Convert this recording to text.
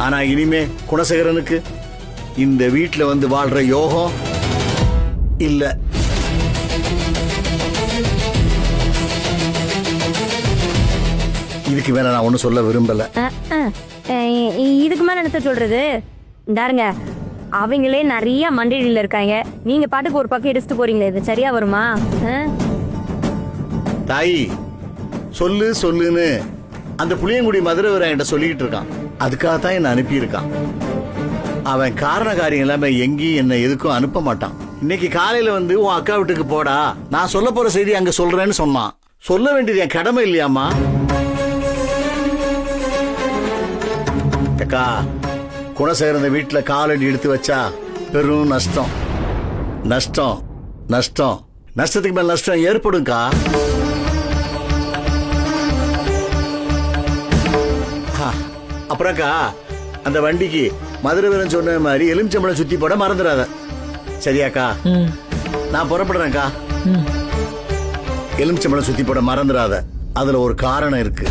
ஆனா இனிமே குணசேகரனுக்கு இந்த வீட்டுல வந்து வாழ்ற யோகம் இல்ல. இதுக்கு மேல நான் ஒண்ணும் சொல்ல விரும்பல. இதுக்கு மேல என்னத்த சொல்றது? இந்தாருங்க, அவங்களே நிறைய மண்டியில இருக்காங்க, நீங்க பாட்டுக்கு ஒரு பக்கம் எடுத்துட்டு போறீங்களே, இது சரியா வருமா? தாயி சொல்லு சொல்லுன்னு அந்த புளியங்குடி மதுரை என்கிட்ட சொல்லிக்கிட்டு இருக்கான். அதுக்காகத்தான் என்ன அனுப்பியிருக்கான். அவன் காரண காரியம் இல்லாம எங்கேயும் என்ன எதுக்கும் அனுப்ப மாட்டான். இன்னைக்கு காலையில வந்து உன் அக்கா வீட்டுக்கு போடா, நான் சொல்ல போற செய்தி அங்க சொல்றேன்னு சொன்னான். சொல்ல வேண்டியது என் கடமை இல்லையாமா? அக்கா, குணசேகர வீட்டுல காலடி எடுத்து வச்சா பெரும் நஷ்டம். நஷ்டம் நஷ்டம் நஷ்டத்துக்கு மேல நஷ்டம் ஏற்படும்க்கா. அப்புறம்க்கா, அந்த வண்டிக்கு மதுரை வீரன் சொன்ன மாதிரி எலுமிச்சம்பழம் சுத்தி போட மறந்துடாத. சரியாக்கா? நான் புறப்படுறேன்க்கா. எலுமிச்சம்பழம் சுத்தி போட மறந்துடாத. அதுல ஒரு காரணம் இருக்கு.